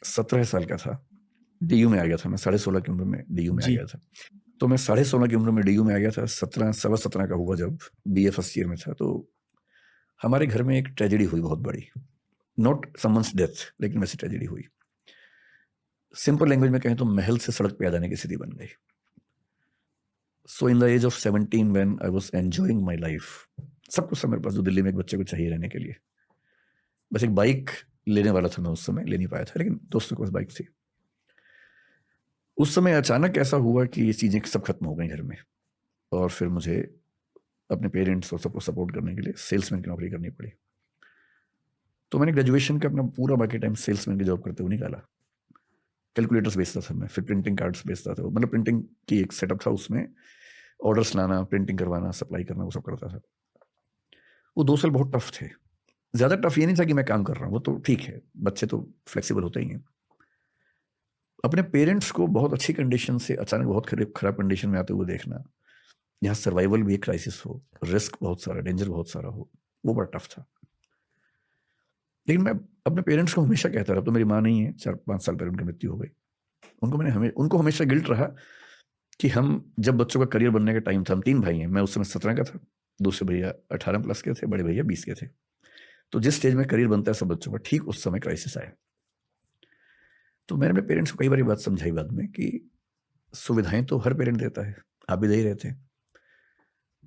17 साल का था, डीयू में आ गया था मैं, 16.5 की उम्र में डीयू में आ जी। गया था। तो मैं 16.5 की उम्र में डीयू में आ गया था, 17 सवा 17 का हुआ जब बीए फर्स्ट ईयर में था। तो हमारे घर में एक ट्रेजेडी हुई बहुत बड़ी, नॉट समवन्स डेथ, लेकिन वैसी ट्रेजेडी हुई। सिंपल लैंग्वेज में कहें तो महल से सड़क पे आ जाने की स्थिति बन गई। So in the age of 17 when I was enjoying my life, सब कुछ था मेरे पास जो दिल्ली में एक बच्चे को चाहिए रहने के लिए। बस एक बाइक लेने वाला था मैं, उस समय ले नहीं पाया था, लेकिन दोस्तों के पास बाइक थी। उस समय अचानक ऐसा हुआ कि ये चीज़ें सब खत्म हो गई घर में, और फिर मुझे अपने पेरेंट्स और सबको सपोर्ट करने के लिए सेल्समैन की नौकरी करनी पड़ी। तो मैंने ग्रेजुएशन का अपना पूरा बाकी टाइम सेल्समैन की जॉब करते हुए निकाला। कैलकुलेटर्स बेचता था मैं, फिर प्रिंटिंग कार्ड्स बेचता था, मतलब प्रिंटिंग की एक सेटअप था, उसमें ऑर्डर्स लाना, प्रिंटिंग करवाना, सप्लाई करना, वो सब करता था। वो 2 साल बहुत टफ थे। ज़्यादा टफ ये नहीं था कि मैं काम कर रहा हूँ, वो तो ठीक है, बच्चे तो फ्लेक्सिबल होते ही हैं। अपने पेरेंट्स को बहुत अच्छी कंडीशन से अचानक बहुत खराब कंडीशन में आते हुए देखना, यहाँ सर्वाइवल भी एक क्राइसिस हो, रिस्क बहुत सारा, डेंजर बहुत सारा हो, वो बड़ा टफ था। लेकिन मैं अपने पेरेंट्स को हमेशा कहता रहा, तो मेरी माँ नहीं है, 4-5 साल पहले उनकी मृत्यु हो गई। उनको हमेशा गिल्ट रहा कि हम जब बच्चों का करियर बनने का टाइम था, हम 3 भाई हैं, मैं उस समय 17 का था, दूसरे भैया 18 प्लस के थे, बड़े भैया 20 के थे। तो जिस स्टेज में करियर बनता है सब बच्चों का, ठीक उस समय क्राइसिस आया। तो मैंने अपने पेरेंट्स को कई बार बात समझाई बाद में कि सुविधाएं तो हर पेरेंट देता है, आप भी दे ही रहे थे,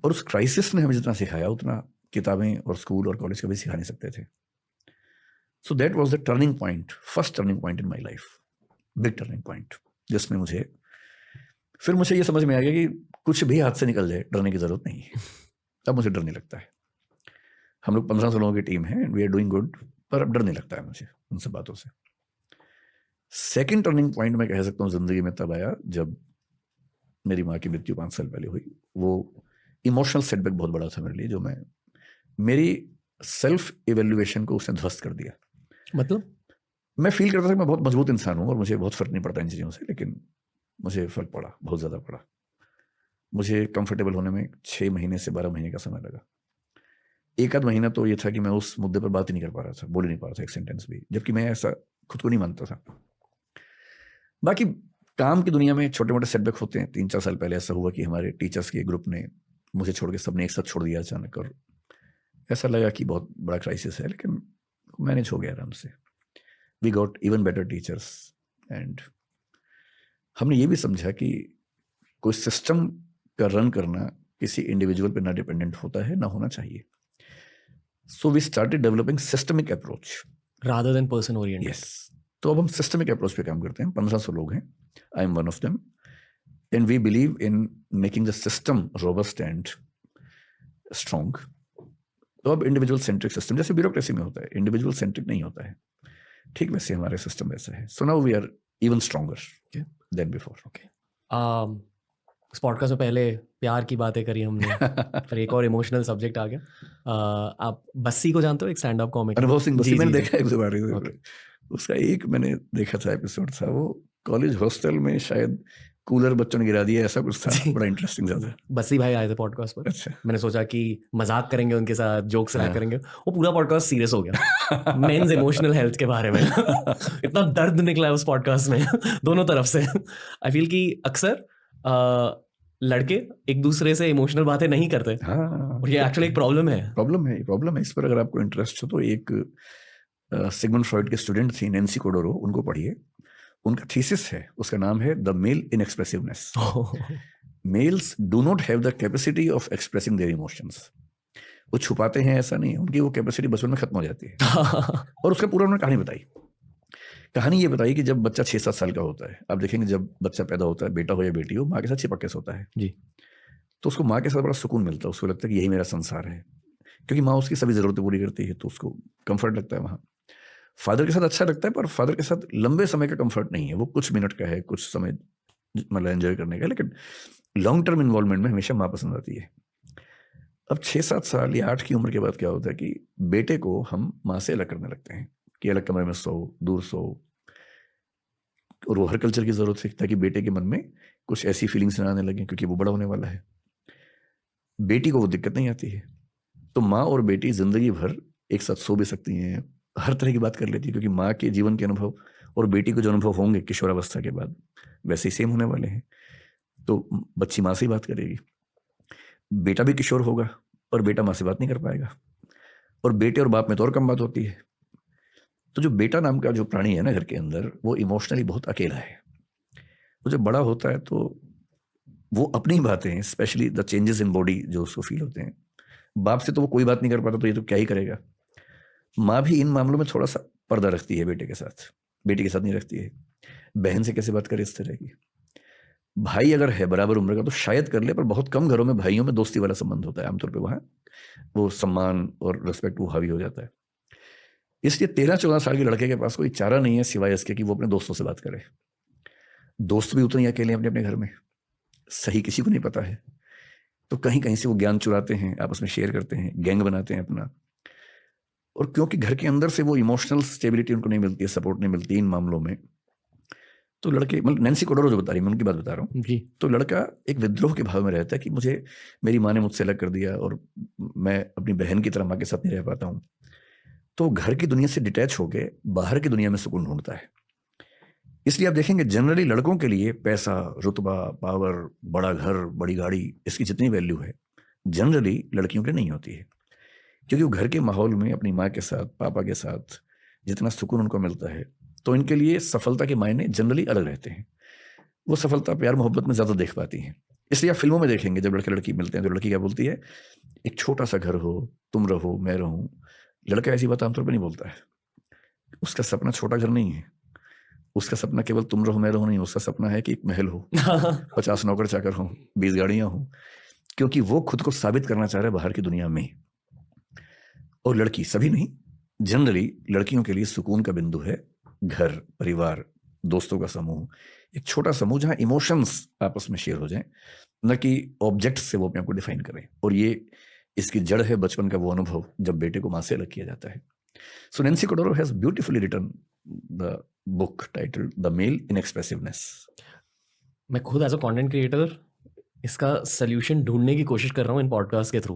और उस क्राइसिस ने हमें जितना सिखाया उतना किताबें और स्कूल और कॉलेज कभी सिखा नहीं सकते थे। So that was the turning point, first turning point in my life, big turning point, जिसमें मुझे ये समझ में आ गया कि कुछ भी हाथ से निकल जाए, डरने की जरूरत नहीं है। अब मुझे डर नहीं लगता है। हम लोग 1500 लोगों की टीम है, वी आर डूइंग गुड, पर अब डर नहीं लगता है मुझे उन सब बातों से। सेकेंड टर्निंग पॉइंट मैं कह सकता हूँ जिंदगी में तब आया जब मेरी माँ की मृत्यु 5 साल पहले हुई। वो इमोशनल सेटबैक बहुत बड़ा था मेरे लिए, जो मेरी सेल्फ इवेल्युएशन को उसने ध्वस्त कर दिया। मतलब मैं फील करता था कि मैं बहुत मजबूत इंसान हूँ और मुझे बहुत फर्क नहीं पड़ता इन चीज़ों से, लेकिन मुझे फर्क पड़ा, बहुत ज़्यादा पड़ा। मुझे कंफर्टेबल होने में 6 महीने से 12 महीने का समय लगा। एक आध महीना तो ये था कि मैं उस मुद्दे पर बात ही नहीं कर पा रहा था, बोल ही नहीं पा रहा था एक सेंटेंस भी, जबकि मैं ऐसा खुद को नहीं मानता था। बाकी काम की दुनिया में छोटे मोटे सेटबैक होते हैं। 3-4 साल पहले ऐसा हुआ कि हमारे टीचर्स के ग्रुप ने मुझे छोड़ के सबने एक साथ छोड़ दिया अचानक, और ऐसा लगा कि बहुत बड़ा क्राइसिस है, लेकिन मैनेज हो गया आराम से। We got even better teachers, and हमने ये भी समझा कि कोई सिस्टम का रन करना किसी इंडिविजुअल पे ना डिपेंडेंट होता है, ना होना चाहिए। So we started developing systemic approach rather than person oriented. Yes. तो अब हम सिस्टमिक अप्रोच पे काम करते हैं। 1500 लोग हैं, I am one of them, and we believe in making the system robust and strong. तो अब इंडिविजुअल सेंट्रिक सिस्टम, जैसे ब्यूरोक्रेसी में होता है, इंडिविजुअल सेंट्रिक नहीं होता है, ठीक वैसे हमारे सिस्टम वैसा है। So now we are even stronger than before. इस पॉडकास्ट में पहले प्यार की बातें करी हमने, फिर एक और इमोशनल सब्जेक्ट आ गया। आप बस्सी को जानते हो, एक स्टैंड अप कॉमिक? अनुभव सिंह बस्सी मैंने जी। देखा है एक दो बार। Okay. उसका एक मैंने देखा था एपिसोड था, वो कॉलेज हॉस्टल में शायद कूलर बच्चों ने गिरा दिया, ऐसा कुछ था, बड़ा इंटरेस्टिंग था। बस्सी भाई आए थे पॉडकास्ट पर। अच्छा। मैंने सोचा कि मजाक करेंगे उनके साथ, जोक्स रैक करेंगे, वो पूरा पॉडकास्ट सीरियस हो गया मेंस इमोशनल हेल्थ के बारे में। इतना दर्द निकला है उस पॉडकास्ट में दोनों तरफ से। आई फील कि अक्सर लड़के एक दूसरे से इमोशनल बातें नहीं करते, और ये एक्चुअली एक प्रॉब्लम है। इस पर अगर आपको इंटरेस्ट हो तो एक सिगमंड फ्रॉइड के स्टूडेंट थी नैन्सी कोडोरो, उनको पढ़िए। उनका थीसिस है, उसका नाम है the male inexpressiveness. Males do not have the capacity of expressing their emotions. वो छुपाते हैं ऐसा नहीं, उनकी वो कैपेसिटी बचपन में खत्म हो जाती है। और उसका पूरा उन्होंने कहानी ये बताई कि जब बच्चा 6-7 साल का होता है, आप देखेंगे जब बच्चा पैदा होता है, बेटा हो या बेटी हो, माँ के साथ चिपक के सोता है जी। तो उसको माँ के साथ बड़ा सुकून मिलता है, उसको लगता है कि यही मेरा संसार है, क्योंकि माँ उसकी सभी जरूरतें पूरी करती है, तो उसको कंफर्ट लगता है वहाँ। फादर के साथ अच्छा लगता है, पर फादर के साथ लंबे समय का कंफर्ट नहीं है, वो कुछ मिनट का है, कुछ समय मतलब एंजॉय करने का, लेकिन लॉन्ग टर्म इन्वॉल्वमेंट में हमेशा माँ पसंद आती है। अब 6-7 साल या 8 की उम्र के बाद क्या होता है कि बेटे को हम माँ से अलग करने लगते हैं कि अलग कमरे में सो, दूर सो, और वो हर कल्चर की जरूरत है ताकि बेटे के मन में कुछ ऐसी फीलिंग्स ना आने लगे, क्योंकि वो बड़ा होने वाला है। बेटी को वो दिक्कत नहीं आती है, तो माँ और बेटी जिंदगी भर एक साथ सो भी सकती हैं, हर तरह की बात कर लेती है, क्योंकि माँ के जीवन के अनुभव और बेटी को जो अनुभव होंगे किशोरावस्था के बाद वैसे ही सेम होने वाले हैं। तो बच्ची माँ से ही बात करेगी, बेटा भी किशोर होगा पर बेटा माँ से बात नहीं कर पाएगा, और बेटे और बाप में तो और कम बात होती है। तो जो बेटा नाम का जो प्राणी है ना घर के अंदर, वो इमोशनली बहुत अकेला है। वो जब बड़ा होता है तो वो अपनी बातें, specially the changes in body जो उसको फील होते हैं, बाप से तो वो कोई बात नहीं कर पाता, तो ये तो क्या ही करेगा। माँ भी इन मामलों में थोड़ा सा पर्दा रखती है बेटे के साथ, बेटी के साथ नहीं रखती है। बहन से कैसे बात करे इस तरह की। भाई अगर है बराबर उम्र का तो शायद कर ले, पर बहुत कम घरों में भाइयों में दोस्ती वाला संबंध होता है। आमतौर पे वहाँ वो सम्मान और रिस्पेक्ट वो हावी हो जाता है। इसलिए 13-14 साल के लड़के के पास कोई चारा नहीं है सिवाय इसके कि वो अपने दोस्तों से बात करे। दोस्त भी उतने ही अकेले हैं अपने अपने घर में, सही किसी को नहीं पता है। तो कहीं कहीं से वो ज्ञान चुराते हैं, आपस में शेयर करते हैं, गैंग बनाते हैं अपना। और क्योंकि घर के अंदर से वो इमोशनल स्टेबिलिटी उनको नहीं मिलती है, सपोर्ट नहीं मिलती इन मामलों में, तो लड़के, मतलब नैन्सी कोडोरो जो बता रही है मैं उनकी बात बता रहा हूँ जी। तो लड़का एक विद्रोह के भाव में रहता है कि मुझे मेरी माँ ने मुझसे अलग कर दिया और मैं अपनी बहन की तरह माँ के साथ नहीं रह पाता हूँ। तो घर की दुनिया से डिटैच होकर बाहर की दुनिया में सुकून ढूंढता है। इसलिए आप देखेंगे जनरली लड़कों के लिए पैसा, रुतबा, पावर, बड़ा घर, बड़ी गाड़ी, इसकी जितनी वैल्यू है जनरली लड़कियों के नहीं होती है, क्योंकि वो घर के माहौल में अपनी माँ के साथ, पापा के साथ जितना सुकून उनको मिलता है, तो इनके लिए सफलता के मायने जनरली अलग रहते हैं। वो सफलता प्यार मोहब्बत में ज़्यादा देख पाती हैं। इसलिए आप फिल्मों में देखेंगे जब लड़के लड़की मिलते हैं तो लड़की क्या बोलती है, एक छोटा सा घर हो, तुम रहो, मैं रहूं। लड़का ऐसी बात आमतौर पर नहीं बोलता है। उसका सपना छोटा घर नहीं है, उसका सपना केवल तुम रहो मैं रहूं नहीं, उसका सपना है कि एक महल हो, 50 नौकर चाकर हो, 20 गाड़ियां हो, क्योंकि वो खुद को साबित करना चाह रहा है बाहर की दुनिया में। और लड़की, सभी नहीं, जनरली लड़कियों के लिए सुकून का बिंदु है घर, परिवार, दोस्तों का समूह, एक छोटा समूह जहां इमोशंस आपस में शेयर हो जाएं, न कि ऑब्जेक्ट से वो अपने आप को डिफाइन करें। और ये इसकी जड़ है बचपन का वो अनुभव जब बेटे को माँ से अलग किया जाता है। So Nancy Chodorow has beautifully written the book titled the male inexpressiveness. मैं खुद एज अ कंटेंट क्रिएटर इसका सल्यूशन ढूंढने की कोशिश कर रहा हूँ इन पॉडकास्ट के थ्रू,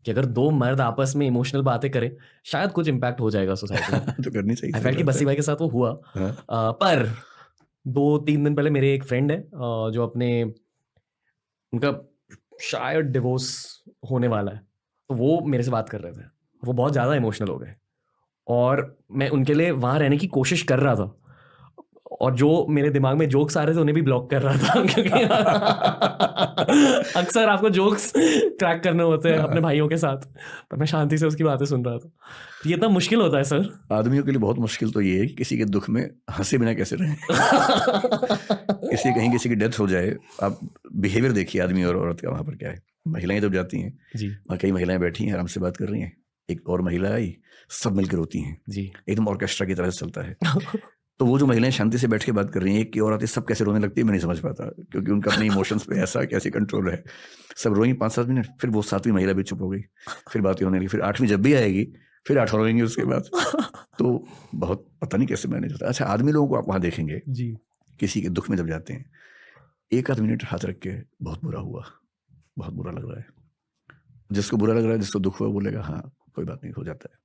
कि अगर दो मर्द आपस में इमोशनल बातें करें शायद कुछ इम्पैक्ट हो जाएगा सोसाइटी में। तो करनी चाहिए। आई फेल्ट कि बस्सी भाई के साथ वो हुआ। हाँ। पर 2-3 दिन पहले मेरे एक फ्रेंड है जो अपने, उनका शायद डिवोर्स होने वाला है, तो वो मेरे से बात कर रहे थे। वो बहुत ज़्यादा इमोशनल हो गए और मैं उनके लिए वहाँ रहने की कोशिश कर रहा था, और जो मेरे दिमाग में जोक्स आ रहे थे उन्हें भी ब्लॉक कर रहा था क्योंकि अक्सर आपको जोक्स क्रैक करने होते हैं अपने भाइयों के साथ, पर मैं शांति से उसकी बातें सुन रहा था। तो ये इतना मुश्किल होता है सर। आदमियों के लिए बहुत मुश्किल तो ये है कि किसी के दुख में हंसे बिना कैसे रहें। कहीं किसी की डेथ हो जाए, आप बिहेवियर देखिए आदमी और औरत का वहाँ पर क्या है। महिलाएं जब जाती हैं जी वहाँ कई महिलाएं बैठी हैं आराम से बात कर रही हैं, एक और महिला आई, सब मिलकर रोती हैं जी एकदम ऑर्केस्ट्रा की तरह से चलता है। तो वो जो महिलाएं शांति से बैठ के बात कर रही हैं, एक की और आती सब कैसे रोने लगती है मैं नहीं समझ पाता, क्योंकि उनका अपने इमोशंस पे ऐसा कैसे कंट्रोल है। सब रोएंगी 5-7 मिनट, फिर वो 7वीं महिला भी चुप हो गई, फिर बातें होने लगी, फिर 8वीं जब भी आएगी फिर 8 रोएंगी उसके बाद। तो बहुत पता नहीं कैसे मैनेज होता है। अच्छा, आदमी लोगों को आप वहाँ देखेंगे जी, किसी के दुख में जब जाते हैं, 1-8 मिनट हाथ रख के बहुत बुरा हुआ, बहुत बुरा लग रहा है। जिसको बुरा लग रहा है, जिसको दुख हुआ, बोलेगा हाँ कोई बात नहीं, हो जाता है।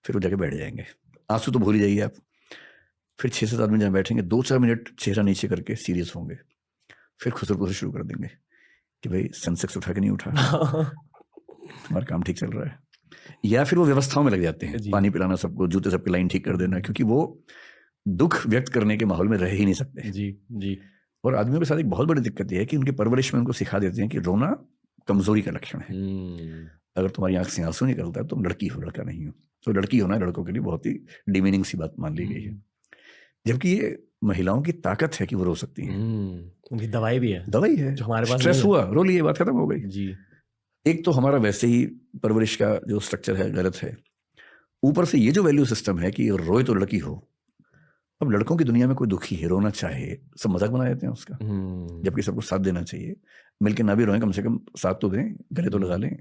फिर वो जाके बैठ जाएंगे, आंसू तो भूल ही जाइए आप। फिर 6-7 आदमी जहाँ बैठेंगे, 2-4 मिनट चेहरा नीचे करके सीरियस होंगे, फिर खुसर खुसर शुरू कर देंगे कि भाई सेंसेक्स उठा के नहीं उठा, तुम्हारा काम ठीक चल रहा है। या फिर वो व्यवस्थाओं में लग जाते हैं, पानी पिलाना सबको, जूते सबकी लाइन ठीक कर देना, क्योंकि वो दुख व्यक्त करने के माहौल में रह ही नहीं सकते। जी जी। और आदमियों के साथ एक बहुत बड़ी दिक्कत यह है कि उनकी परवरिश में उनको सिखा देते हैं कि रोना कमजोरी का लक्षण है। अगर तुम्हारी आंख से आंसू निकलता है तुम लड़की हो, लड़का नहीं हो। तो लड़की होना लड़कों के लिए बहुत ही डिमीनिंग सी बात मान ली गई है, जबकि ये महिलाओं की ताकत है कि वो रो सकती हैं। उनकी दवाई भी है, दवाई है, जो हमारे पास स्ट्रेस हुआ रो लिए, बात खत्म हो गई जी। एक तो हमारा वैसे ही परवरिश का जो स्ट्रक्चर है गलत है, ऊपर से ये जो वैल्यू सिस्टम है कि रोए तो लड़की हो। अब लड़कों की दुनिया में कोई दुखी है, रोना चाहे, सब मजाक बना देते हैं उसका, जबकि सबको साथ देना चाहिए। मिलके ना भी रोएं, कम से कम साथ तो दें, गले तो लगा लें।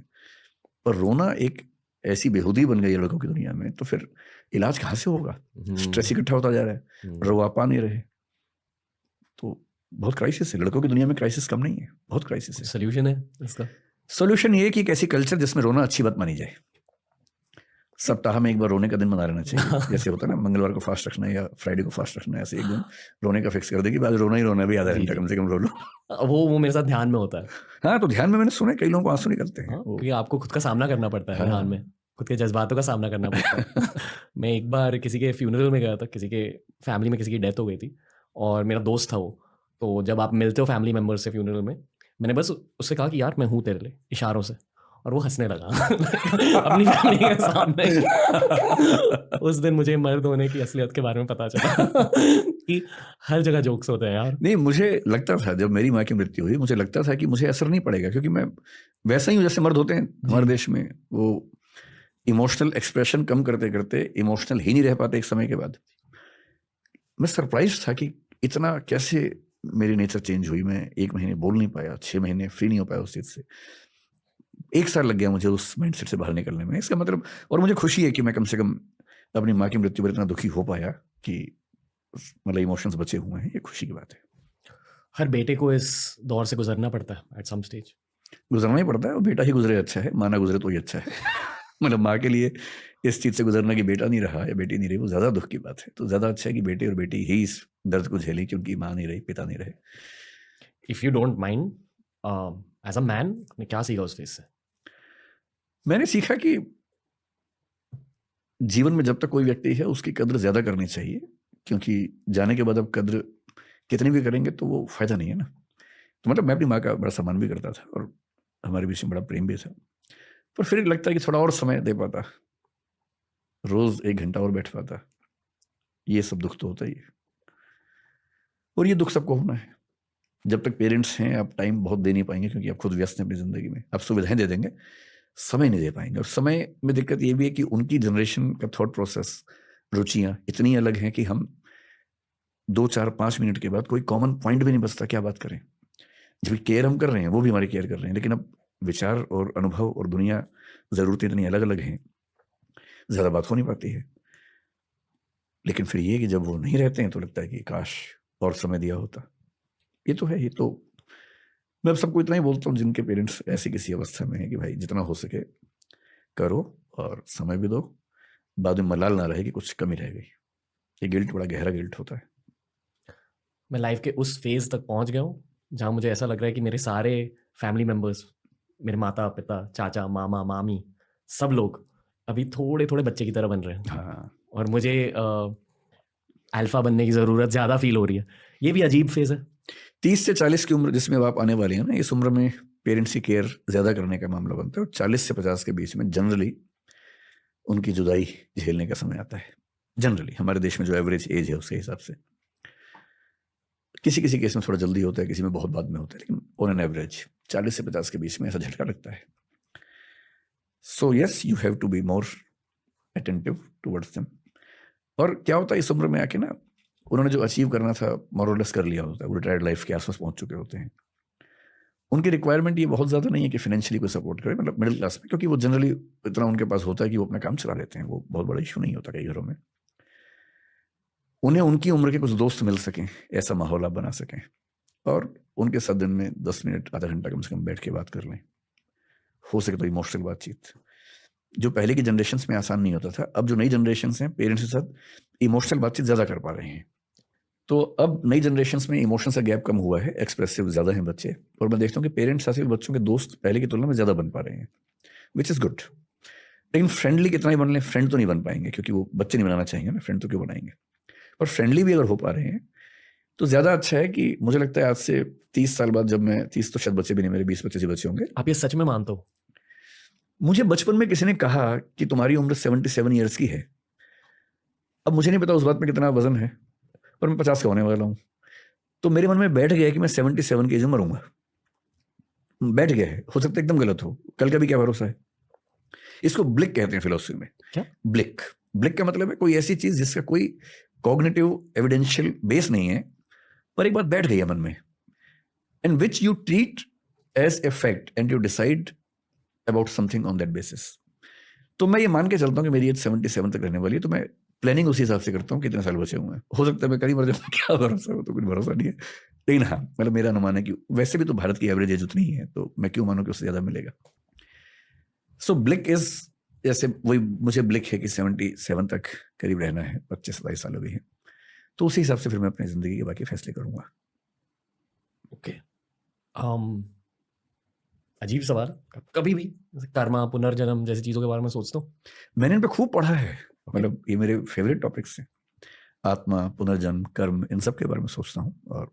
पर रोना एक ऐसी बेहूदी बन गई है लड़कों की दुनिया में, तो फिर इलाज कहाँ से होगा? स्ट्रेस इकट्ठा होता जा रहा है, रो आप पा नहीं रहे, तो बहुत क्राइसिस है। लड़कों की दुनिया में क्राइसिस कम नहीं है, बहुत क्राइसिस है। सोल्यूशन है इसका? सोल्यूशन ये कि एक ऐसी कल्चर जिसमें रोना अच्छी बात मानी जाए, सप्ताह में एक बार रोने का दिन बना लेना चाहिए। जैसे होता है ना, मंगलवार को फास्ट रखना है या फ्राइडे को फास्ट रखना है, ऐसे एक दिन रोने का फिक्स कर दे कि आज रोना ही रोना है भाई, आधा जी, घंटा जी। कम से कम रो लो। वो मेरे साथ ध्यान में होता है। हाँ, तो ध्यान में मैंने सुना है कई लोगों को आंसू निकलते हैं हाँ, वो। क्योंकि आपको खुद का सामना करना पड़ता है ध्यान में, खुद के जज्बातों का सामना करना पड़ता है। मैं एक बार किसी के फ्यूनरल में गया था, किसी के फैमिली में किसी की डेथ हो गई थी, और मेरा दोस्त था वो। तो जब आप मिलते हो फैमिली मेम्बर से फ्यूनरल में, मैंने बस उससे कहा कि यार मैं हूँ तेरे लिए, इशारों से, और वो हंसने लगा अपनी फैमिली के सामने। उस दिन मुझे मर्द होने की असलियत के बारे में पता चला कि हर जगह जोक्स होते हैं यार। नहीं, मुझे लगता था जब मेरी माँ की मृत्यु हुई, मुझे लगता था कि मुझे असर नहीं पड़ेगा, क्योंकि मैं वैसा ही हूँ जैसे मर्द होते हैं हमारे देश में। वो इमोशनल एक्सप्रेशन कम करते करते इमोशनल ही नहीं रह पाते एक समय के बाद। मैं सरप्राइज था कि इतना कैसे मेरी नेचर चेंज हुई। मैं 1 महीने बोल नहीं पाया, 6 महीने फ्री नहीं हो पाया उस चीज़ से। 1 साल लग गया मुझे उस माइंडसेट से बाहर निकलने में। इसका मतलब, और मुझे खुशी है कि मैं कम से कम अपनी माँ की मृत्यु पर इतना दुखी हो पाया कि मतलब इमोशंस बचे हुए हैं, ये खुशी की बात है। हर बेटे को इस दौर से गुजरना पड़ता है एट सम स्टेज। गुजरना ही पड़ता है, और बेटा ही गुजरे अच्छा है, माँ ना गुजरे तो ही अच्छा है। मतलब माँ के लिए इस चीज़ से गुजरना कि बेटा नहीं रहा या बेटी नहीं रही, वो ज़्यादा दुख की बात है। तो ज़्यादा अच्छा है कि बेटे और बेटी ही इस दर्द को झेलें कि उनकी माँ नहीं रही, पिता नहीं रहे। If you don't mind, as a man, ने क्या सीखा उस फेज से? मैंने सीखा कि जीवन में जब तक कोई व्यक्ति है उसकी कद्र ज़्यादा करनी चाहिए, क्योंकि जाने के बाद अब कद्र कितनी भी करेंगे तो वो फ़ायदा नहीं है ना। तो मतलब मैं अपनी माँ का बड़ा सम्मान भी करता था और हमारे बीच में बड़ा प्रेम भी था, पर फिर लगता है कि थोड़ा और समय दे पाता, रोज़ 1 घंटा और बैठ पाता। ये सब दुख तो होता ही है, और ये दुख सबको होना है। जब तक पेरेंट्स हैं आप टाइम बहुत दे नहीं पाएंगे, क्योंकि आप खुद व्यस्त हैं अपनी ज़िंदगी में। आप सुविधाएं दे देंगे, समय नहीं दे पाएंगे। और समय में दिक्कत ये भी है कि उनकी जनरेशन का थॉट प्रोसेस, रुचियाँ इतनी अलग हैं कि हम 2, 4, 5 मिनट के बाद कोई कॉमन पॉइंट भी नहीं बचता, क्या बात करें। जब केयर हम कर रहे हैं, वो भी हमारी केयर कर रहे हैं, लेकिन अब विचार और अनुभव और दुनिया, ज़रूरतें इतनी अलग अलग हैं, ज़्यादा बात हो नहीं पाती है। लेकिन फिर ये कि जब वो नहीं रहते हैं तो लगता है कि काश और समय दिया होता। ये तो है। ये तो मैं अब सबको इतना ही बोलता हूँ जिनके पेरेंट्स ऐसी किसी अवस्था में है कि भाई जितना हो सके करो और समय भी दो, बाद में मलाल ना रहे कि कुछ कमी रह गई। ये गिल्ट बड़ा गहरा गिल्ट होता है। मैं लाइफ के उस फेज तक पहुंच गया हूँ जहाँ मुझे ऐसा लग रहा है कि मेरे सारे फैमिली मेम्बर्स, मेरे माता पिता, चाचा, मामा, मामी, सब लोग अभी थोड़े थोड़े बच्चे की तरह बन रहे हैं, हाँ, और मुझे अल्फा बनने की ज़रूरत ज़्यादा फील हो रही है। ये भी अजीब फेज है। 30 से 40 की उम्र जिसमें अब आप आने वाले हैं ना, इस उम्र में पेरेंट्स की केयर ज़्यादा करने का मामला बनता है, और 40 से 50 के बीच में जनरली उनकी जुदाई झेलने का समय आता है। जनरली हमारे देश में जो एवरेज एज है उसके हिसाब से, किसी किसी केस में थोड़ा जल्दी होता है, किसी में बहुत बाद में होता है, लेकिन ऑन एन एवरेज 40 से 50 के बीच में ऐसा झटका लगता है। So yes, you have to be more attentive towards them. और क्या होता है इस उम्र में आके ना, उन्होंने जो अचीव करना था मोरलेस कर लिया होता है, वो रिटायर्ड लाइफ के आसपास पहुंच चुके होते हैं। उनकी रिक्वायरमेंट ये बहुत ज़्यादा नहीं है कि फाइनेंशियली कोई सपोर्ट करे, मतलब मिडिल क्लास में, क्योंकि वो जनरली इतना उनके पास होता है कि वो अपना काम चला लेते हैं। वो बहुत बड़ा इशू नहीं होता कई घरों में। उन्हें उनकी उम्र के कुछ दोस्त मिल सकें, ऐसा माहौल आप बना सकें, और उनके साथ दिन में 10 मिनट, आधा घंटा कम से कम बैठ के बात कर लें। हो सके तो इमोशनल बातचीत, जो पहले की जनरेशन्स में आसान नहीं होता था। अब जो नई जनरेशन्स हैं, पेरेंट्स के साथ इमोशनल बातचीत ज़्यादा कर पा रहे हैं। तो अब नई जनरेशन्स में इमोशंस का गैप कम हुआ है, एक्सप्रेसिव ज़्यादा हैं बच्चे, और मैं देखता हूँ कि पेरेंट्स साथ बच्चों के दोस्त पहले की तुलना में ज़्यादा बन पा रहे हैं, विच इज़ गुड। लेकिन फ्रेंडली कितना ही बन लें, फ्रेंड तो नहीं बन पाएंगे, क्योंकि वो बच्चे नहीं बनाना चाहेंगे ना, फ्रेंड तो क्यों बनाएंगे। पर फ्रेंडली भी अगर हो पा रहे हैं तो ज़्यादा अच्छा है। कि मुझे लगता है आज से 30 साल बाद, जब मैं 30 तो शायद बच्चे भी नहीं, मेरे 20-25 बच्चे होंगे। आप ये सच में मानते हो? मुझे बचपन में किसी ने कहा कि तुम्हारी उम्र 77 ईयर्स की है। अब मुझे नहीं पता उस बात में कितना वजन है, पर मैं 50 का होने वाला हूँ। तो मेरे मन में बैठ गया कि मैं 77 की एज में मरूंगा। बैठ गया है, हो सकता है एकदम गलत हो, कल का भी क्या भरोसा है। इसको ब्लिक कहते हैं फिलोसफी में। क्या? ब्लिक। ब्लिक का मतलब है कोई ऐसी चीज जिसका कोई कॉग्निटिव एविडेंशियल बेस नहीं है, पर एक बात बैठ गई है मन में, and which you treat as a fact and you decide about something on that basis. तो मैं ये मान के चलता हूँ कि मेरी एज 77 तक रहने वाली है, तो मैं प्लानिंग उसी हिसाब से करता हूँ कितने साल बचे हुए हैं। हो सकता है मैं करीब मर जाऊँ, क्या भरोसा हो, तो कुछ भरोसा नहीं है। लेकिन हाँ, मतलब मेरा अनुमान है कि वैसे भी तो भारत की एवरेज एज उतनी ही है, तो मैं क्यों मानूं कि उससे ज़्यादा मिलेगा। सो ब्लिक इज जैसे वही मुझे ब्लिक है कि 77 तक करीब रहना है, 25-27 साल हो गई है, तो उसी हिसाब से फिर मैं अपनी ज़िंदगी के बाकी फैसले करूँगा। ओके। अजीब सवाल, कभी भी कर्मा, पुनर्जन्म जैसी चीज़ों के बारे में सोचता हूँ? मैंने इन पे खूब पढ़ा है, मतलब ये मेरे फेवरेट टॉपिक्स हैं। आत्मा, पुनर्जन्म, कर्म, इन सब के बारे में सोचता हूँ और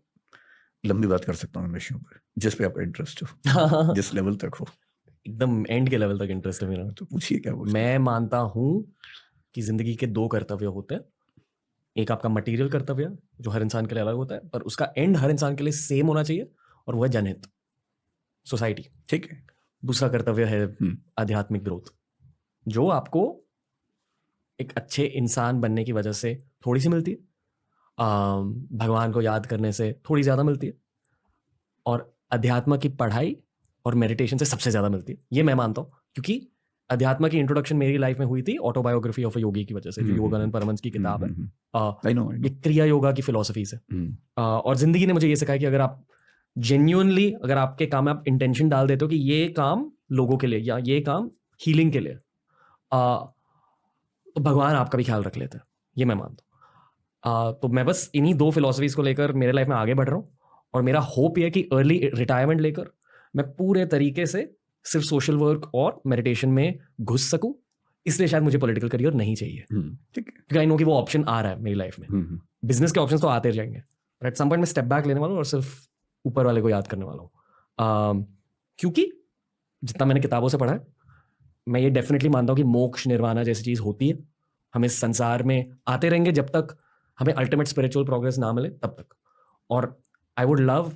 लंबी बात कर सकता हूँ इन विषयों पर, जिस पे आपका इंटरेस्ट हो, जिस लेवल तक हो। एकदम एंड के लेवल तक इंटरेस्ट है मेरा। तो पूछिए क्या पूछना है। मैं मानता हूँ कि जिंदगी के 2 कर्तव्य होते हैं। एक आपका मटेरियल कर्तव्य जो हर इंसान के लिए अलग होता है, पर उसका एंड हर इंसान के लिए सेम होना चाहिए, और वो है जनहित, सोसाइटी। ठीक है। दूसरा कर्तव्य है आध्यात्मिक ग्रोथ, जो आपको एक अच्छे इंसान बनने की वजह से थोड़ी सी मिलती है, भगवान को याद करने से थोड़ी ज़्यादा मिलती है, और अध्यात्म की पढ़ाई और मेडिटेशन से सबसे ज़्यादा मिलती है। ये मैं मानता हूँ, क्योंकि अध्यात्म की इंट्रोडक्शन मेरी लाइफ में हुई थी ऑटोबायोग्राफी ऑफ अ योगी की वजह से, जो योगानंद परमहंस की किताब है। I know. ये क्रिया योगा की फिलोसफी से। और जिंदगी ने मुझे ये सिखाया कि अगर आप जेन्युइनली, अगर आपके काम में आप इंटेंशन डाल देते हो कि ये काम लोगों के लिए या ये काम हीलिंग के लिए, तो भगवान आपका भी ख्याल रख लेता है। ये मैं मानता हूँ। तो मैं बस इन्हीं 2 फिलोसफीज को लेकर मेरे लाइफ में आगे बढ़ रहा हूँ, और मेरा होप ये है कि अर्ली रिटायरमेंट लेकर मैं पूरे तरीके से सिर्फ सोशल वर्क और मेडिटेशन में घुस सकूं। इसलिए शायद मुझे पॉलिटिकल करियर नहीं चाहिए, ठीक है, क्योंकि आई नो कि वो ऑप्शन आ रहा है मेरी लाइफ में। बिजनेस के ऑप्शंस तो आते जाएंगे, पर एट सम पॉइंट मैं स्टेप बैक लेने वाला हूँ और सिर्फ ऊपर वाले को याद करने वाला हूँ। क्योंकि जितना मैंने किताबों से पढ़ा है, मैं ये डेफिनेटली मानता हूँ कि मोक्ष, निर्वाणा जैसी चीज़ होती है। हम इस संसार में आते रहेंगे जब तक हमें अल्टीमेट स्पिरिचुअल प्रोग्रेस ना मिले, तब तक। और आई वुड लव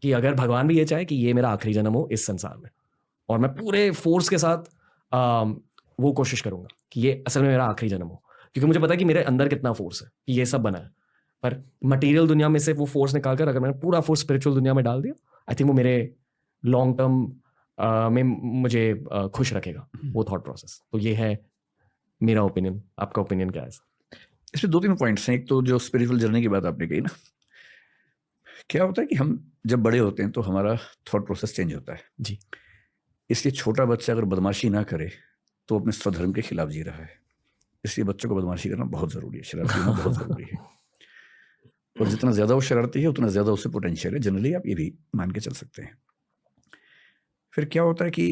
कि अगर भगवान भी ये चाहे कि ये मेरा आखिरी जन्म हो इस संसार में, और मैं पूरे फोर्स के साथ वो कोशिश करूंगा कि ये असल में मेरा आखिरी जन्म हो, क्योंकि मुझे पता है कि मेरे अंदर कितना फोर्स है कि ये सब बना है। पर मटेरियल दुनिया में से वो फोर्स निकाल कर अगर मैंने पूरा फोर्स स्पिरिचुअल दुनिया में डाल दिया, आई थिंक वो मेरे लॉन्ग टर्म में मुझे खुश रखेगा, वो थॉट प्रोसेस। तो ये है मेरा ओपिनियन। आपका ओपिनियन क्या है? इसमें 2-3 पॉइंट्स हैं। एक तो जो स्पिरिचुअल जर्नी की बात आपने कही ना, क्या होता है कि हम जब बड़े होते हैं तो हमारा थॉट प्रोसेस चेंज होता है जी। इसलिए छोटा बच्चा अगर बदमाशी ना करे तो अपने स्वधर्म के खिलाफ जी रहा है। इसलिए बच्चों को बदमाशी करना बहुत ज़रूरी है, शरारती होना बहुत ज़रूरी है। और जितना ज़्यादा वो शरारती है उतना ज़्यादा उससे पोटेंशियल है, जनरली आप ये भी मान के चल सकते हैं। फिर क्या होता है कि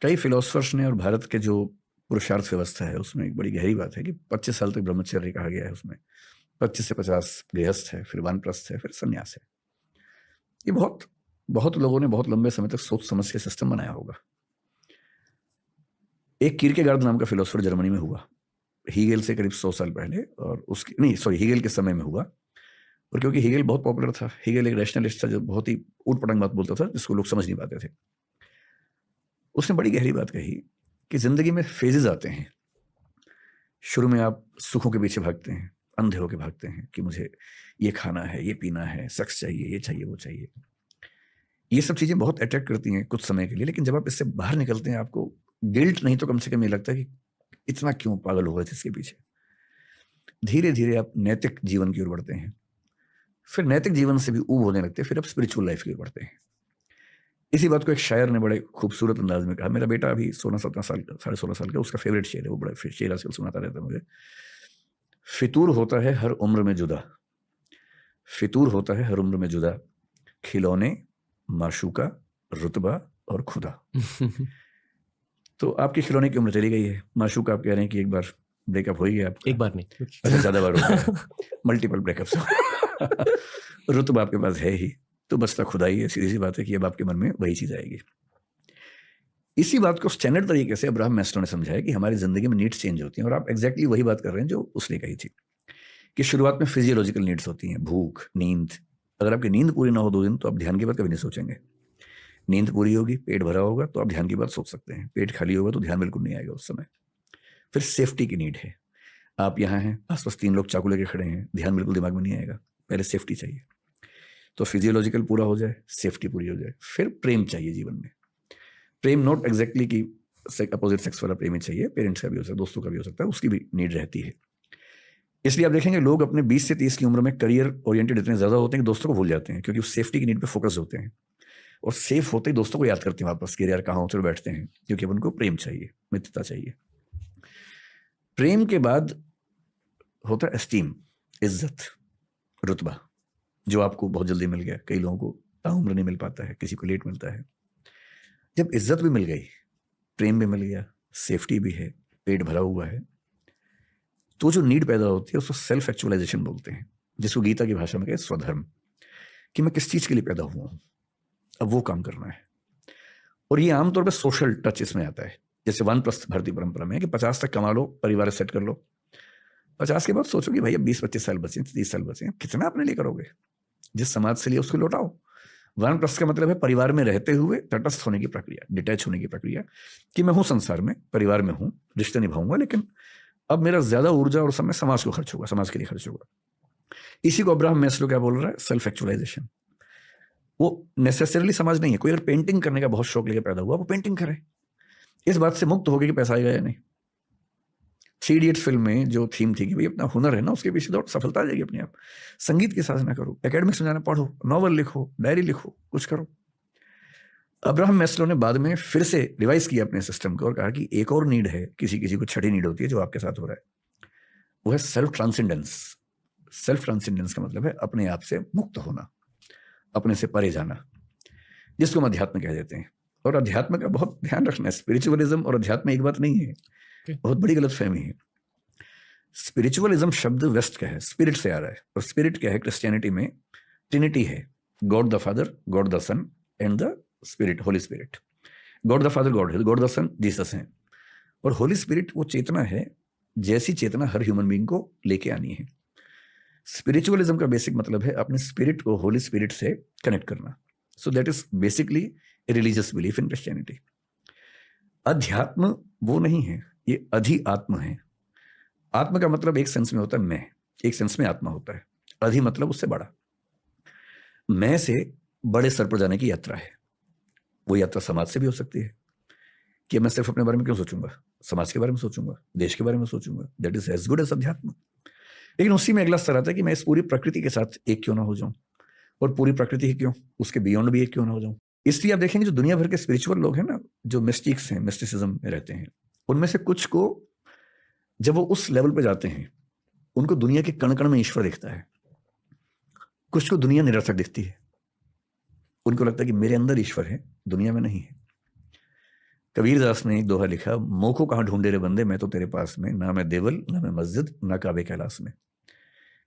कई फिलोसफर्स ने, और भारत के जो पुरुषार्थ व्यवस्था है उसमें एक बड़ी गहरी बात है कि 25 साल तक ब्रह्मचर्य कहा गया है, उसमें 25 से 50 गृहस्थ है, फिर वानप्रस्थ है, फिर संन्यास है। ये बहुत लोगों ने बहुत लंबे समय तक सोच समझ के सिस्टम बनाया होगा। एक किरकेगार्ड नाम का फिलोसफर जर्मनी में हुआ, हीगेल से करीब 100 साल पहले, और हीगेल के समय में हुआ। और क्योंकि हीगेल बहुत पॉपुलर था, हीगेल एक रैशनलिस्ट था जो बहुत ही ऊट-पटांग बात बोलता था जिसको लोग समझ नहीं पाते थे। उसने बड़ी गहरी बात कही कि जिंदगी में फेजेस आते हैं। शुरू में आप सुखों के पीछे भागते हैं, अंधे होके भागते हैं कि मुझे ये खाना है, ये पीना है, सेक्स चाहिए, ये चाहिए, वो चाहिए। ये सब चीज़ें बहुत अट्रैक्ट करती हैं कुछ समय के लिए, लेकिन जब आप इससे बाहर निकलते हैं आपको गिल्ट नहीं तो कम से कम ये लगता है कि इतना क्यों पागल हो गए थे इसके पीछे। धीरे धीरे आप नैतिक जीवन की ओर बढ़ते हैं, फिर नैतिक जीवन से भी ऊब होने लगते हैं, फिर आप स्पिरिचुअल लाइफ की ओर बढ़ते हैं। इसी बात को एक शायर ने बड़े खूबसूरत अंदाज में कहा। मेरा बेटा अभी 16-17 साल, 16.5 साल का, उसका फेवरेट शेर है, वो बड़ा शेर आजकल सुनाता रहता है मुझे। फितूर होता है हर उम्र में जुदा, फितूर होता है हर उम्र में जुदा, खिलौने, माशूका, रुतबा और खुदा। तो आपकी खिलौने की उम्र चली गई है, माशूका आप कह रहे हैं कि एक बार ब्रेकअप हो ही गया आपका। एक बार नहीं, अच्छा, ज़्यादा बार हो गया, मल्टीपल ब्रेकअप्स। रुतबा आपके पास है ही, तो बचता खुदा ही है। सीधी सी बात है कि अब आपके मन में वही चीज़ आएगी। इसी बात को स्टैंडर्ड तरीके से अब्राहम मैस्लो ने समझाया कि हमारी ज़िंदगी में नीड्स चेंज होती हैं, और आप एग्जैक्टली वही बात कर रहे हैं जो उसने कही थी कि शुरुआत में फिजियोलॉजिकल नीड्स होती हैं, भूख, नींद। अगर आपकी नींद पूरी ना हो 2 दिन तो आप ध्यान की बात कभी नहीं सोचेंगे। नींद पूरी होगी, पेट भरा होगा तो आप ध्यान की बात सोच सकते हैं। पेट खाली होगा तो ध्यान बिल्कुल नहीं आएगा उस समय। फिर सेफ्टी की नीड है, आप यहाँ हैं, आसपास 3 लोग चाकू लेके खड़े हैं, ध्यान बिल्कुल दिमाग में नहीं आएगा, पहले सेफ्टी चाहिए। तो फिजियोलॉजिकल पूरा हो जाए, सेफ्टी पूरी हो जाए, फिर प्रेम चाहिए जीवन में। प्रेम नॉट एग्जैक्टली कि अपोजिट सेक्स वाला प्रेम ही चाहिए, पेरेंट्स का भी हो सकता है, दोस्तों का भी हो सकता है, उसकी भी नीड रहती है। इसलिए आप देखेंगे लोग अपने 20 से 30 की उम्र में करियर ओरिएंटेड इतने ज़्यादा होते हैं कि दोस्तों को भूल जाते हैं, क्योंकि उस सेफ्टी की नीड पे फोकस होते हैं। और सेफ होते ही दोस्तों को याद करते हैं वापस कि यार कहाँ चलो बैठते हैं, क्योंकि अब उनको प्रेम चाहिए, मित्रता चाहिए। प्रेम के बाद होता है एस्टीम, इज्जत, रुतबा, जो आपको बहुत जल्दी मिल गया। कई लोगों को ताउम्र नहीं मिल पाता है, किसी को लेट मिलता है। जब इज्जत भी मिल गई, प्रेम भी मिल गया, सेफ्टी भी है, पेट भरा हुआ है, तो जो नीड पैदा होती है उसको सेल्फ एक्चुअलाइजेशन बोलते हैं, जिसको गीता की भाषा में कहते हैं स्वधर्म, कि मैं किस चीज के लिए पैदा हुआ हूं, अब वो काम करना है। और ये आमतौर पर सोशल टच इसमें आता है, जैसे वानप्रस्थ भारतीय परंपरा में है कि 50 तक कमा लो, परिवार सेट कर लो, 50 के बाद सोचो कि भाई अब 20-25 साल बचे, 30 साल बचे, कितना अपने लिए करोगे, जिस समाज से लिए उसको लौटाओ। वानप्रस्थ का मतलब है परिवार में रहते हुए तटस्थ होने की प्रक्रिया, डिटैच होने की प्रक्रिया, कि मैं हूं संसार में, परिवार में हूं, रिश्ते निभाऊंगा, लेकिन अब मेरा ज्यादा ऊर्जा और समय समाज को खर्च होगा, समाज के लिए खर्च होगा। इसी को अब्राहम मैस्लो क्या बोल रहा है, सेल्फ एक्चुअलाइजेशन। वो नेसेसरीली समाज नहीं है। कोई अगर पेंटिंग करने का बहुत शौक लेकर पैदा हुआ, वो पेंटिंग करे, इस बात से मुक्त हो गया कि पैसा आएगा या नहीं। 3 इडियट्स फिल्म में जो थीम थी कि भाई अपना हुनर है ना, उसके पीछे दौड़, सफलता आ जाएगी अपने आप। संगीत की साधना करो, एकेडमिक्स में जाना, पढ़ो, नॉवल लिखो, डायरी लिखो, कुछ करो। अब्राहम मैस्लो ने बाद में फिर से रिवाइज किया अपने सिस्टम को और कहा कि एक और नीड है, किसी किसी को छठी नीड होती है, जो आपके साथ हो रहा है, वो है सेल्फ ट्रांसेंडेंस। सेल्फ ट्रांसेंडेंस का मतलब है अपने आप से मुक्त होना, अपने से परे जाना, जिसको हम अध्यात्म कह देते हैं। और अध्यात्म का बहुत ध्यान रखना है, स्पिरिचुअलिज्म और अध्यात्म एक बात नहीं है, बहुत बड़ी गलतफहमी है। स्पिरिचुअलिज्म शब्द वेस्ट का है, स्पिरिट से आ रहा है, और स्पिरिट क्या है, क्रिश्चियनिटी में ट्रिनिटी है, God the father, God the son and the spirit, holy spirit. God the father God है, गॉड द सन जीसस है, और होली स्पिरिट वो चेतना है, जैसी चेतना हर ह्यूमन बीइंग को लेके आनी है। स्पिरिचुअलिज्म का बेसिक मतलब है अपने स्पिरिट को होली स्पिरिट से कनेक्ट करना। So that is basically religious belief in Christianity. अध्यात्म वो नहीं है, ये अधि आत्म है। आत्म का मतलब एक सेंस में होता है मैं, एक सेंस में आत्मा होता है। अधि मतलब उससे बड़ा, मैं से बड़े स्तर पर जाने की यात्रा है। वो यात्रा समाज से भी हो सकती है कि मैं सिर्फ अपने बारे में क्यों सोचूंगा, समाज के बारे में सोचूंगा, देश के बारे में सोचूंगा, that is as good as अध्यात्म। लेकिन उसी में अगला स्तर आता है कि मैं इस पूरी प्रकृति के साथ एक क्यों ना हो जाऊं, और पूरी प्रकृति ही क्यों, उसके बियॉन्ड भी एक क्यों ना हो जाऊं। इसलिए आप देखेंगे जो दुनिया भर के स्पिरिचुअल लोग हैं ना, जो मिस्टिक्स हैं, मिस्टिसिज्म में रहते हैं, उनमें से कुछ को जब वो उस लेवल पे जाते हैं, उनको दुनिया के कण कण में ईश्वर दिखता है। कुछ को दुनिया निरर्थक दिखती है, उनको लगता है कि मेरे अंदर ईश्वर है, दुनिया में नहीं है। कबीरदास ने एक दोहा लिखा, मोको कहाँ ढूंढे रे बंदे, मैं तो तेरे पास में, ना मैं देवल ना मैं मस्जिद ना काबे कैलाश में।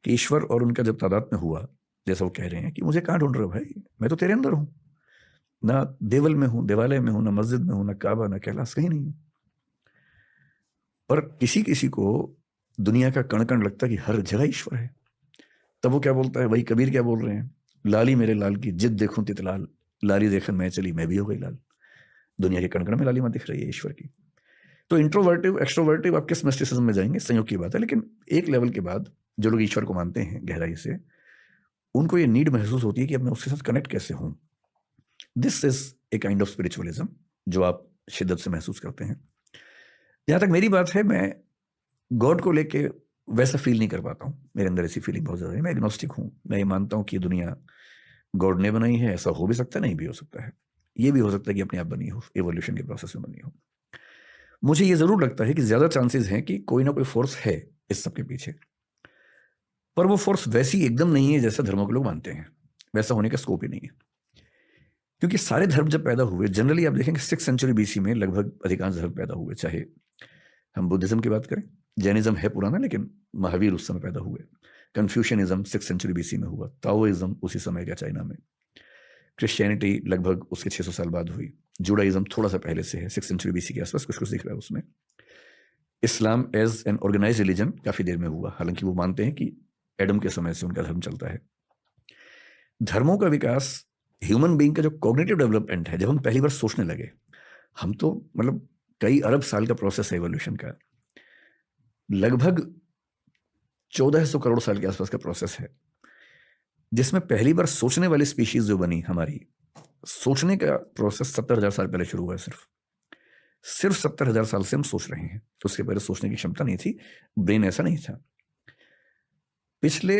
कि ईश्वर और उनका जब तादाद में हुआ, जैसा वो कह रहे हैं कि मुझे कहाँ ढूंढ रहे हो भाई, मैं तो तेरे अंदर हूं, ना देवल में हूं, देवालय में हूं, ना मस्जिद में हूं, ना काबा ना कैलाश, कहीं नहीं हूं। पर किसी किसी को दुनिया का कण कण लगता है कि हर जगह ईश्वर है। तब वो क्या बोलता है, वही कबीर क्या बोल रहे हैं, लाली मेरे लाल की जिद देखूं तितलाल, लाली देखन मैं चली मैं भी हो गई लाल। दुनिया के कण कण में लालिमा दिख रही है ईश्वर की। तो इंट्रोवर्टिव एक्सट्रोवर्टिव आप किस मिस्टिसिज्म में जाएंगे, संयोग की बात है। लेकिन एक लेवल के बाद जो लोग ईश्वर को मानते हैं गहराई से, उनको ये नीड महसूस होती है कि अब मैं उसके साथ कनेक्ट कैसे हूं। This is a kind of spiritualism जो आप शिद्दत से महसूस करते हैं। जहां तक मेरी बात है, मैं गॉड को लेके वैसा फील नहीं कर पाता हूँ, मेरे अंदर ऐसी फीलिंग बहुत ज्यादा है। मैं एग्नोस्टिक हूँ, मैं ये मानता हूँ कि दुनिया गॉड ने बनाई है, ऐसा हो भी सकता है, नहीं भी हो सकता है। ये भी हो सकता है कि अपने आप बनी हो, एवोल्यूशन के प्रोसेस में बनी हो। मुझे ये जरूर लगता है कि ज्यादा चांसेस हैं कि कोई ना कोई फोर्स है इस सब के पीछे, पर वो फोर्स वैसी एकदम नहीं है जैसा धर्मों के लोग मानते हैं। वैसा होने का स्कोप ही नहीं है, क्योंकि सारे धर्म जब पैदा हुए, जनरली आप देखेंगे 6th सेंचुरी BC में लगभग अधिकांश धर्म पैदा हुए। चाहे हम बुद्धिज्म की बात करें, जैनिज्म है पुराना, लेकिन महावीर उस समय पैदा हुए। कन्फ्यूशनिज्म 6th सेंचुरी BC में हुआ, ताओइज्म उसी समय का चाइना में, क्रिश्चियनिटी लगभग उसके 600 साल बाद हुई, जुडाइज्म थोड़ा सा पहले से है, 6th सेंचुरी BC के आसपास कुछ कुछ दिख रहा है उसमें। Islam as an organized religion काफी देर में हुआ, हालांकि वो मानते हैं कि एडम के समय से उनका धर्म चलता है। धर्मों का विकास ह्यूमन बीइंग का जो कॉग्निटिव डेवलपमेंट है, जब हम पहली बार सोचने लगे, हम तो मतलब कई अरब साल का प्रोसेस है एवोल्यूशन का, लगभग 1400 करोड़ साल के आसपास का प्रोसेस है, जिसमें पहली बार सोचने वाली स्पीशीज जो बनी हमारी, सोचने का प्रोसेस 70,000 साल पहले शुरू हुआ है। सिर्फ 70,000 साल से हम सोच रहे हैं। उसके पहले सोचने की क्षमता नहीं थी, ब्रेन ऐसा नहीं था। पिछले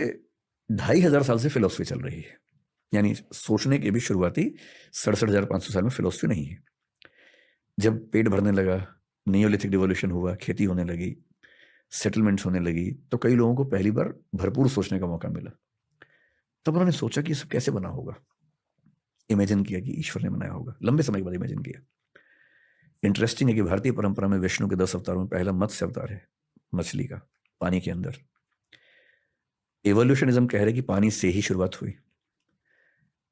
2,500 साल से फिलोसफी चल रही है, यानी सोचने के भी शुरुआती 67,500 साल में फिलोसफी नहीं है। जब पेट भरने लगा, नियोलिथिक रिवॉल्यूशन हुआ, खेती होने लगी, सेटलमेंट्स होने लगी, तो कई लोगों को पहली बार भरपूर सोचने का मौका मिला। तब उन्होंने सोचा कि ये सब कैसे बना होगा, इमेजिन किया कि ईश्वर ने बनाया होगा, लंबे समय के बाद इमेजिन किया। इंटरेस्टिंग है कि भारतीय परंपरा में विष्णु के 10 अवतारों में पहला मत्स्य अवतार है, मछली का, पानी के अंदर। एवोल्यूशनिज्म कह रहे कि पानी से ही शुरुआत हुई।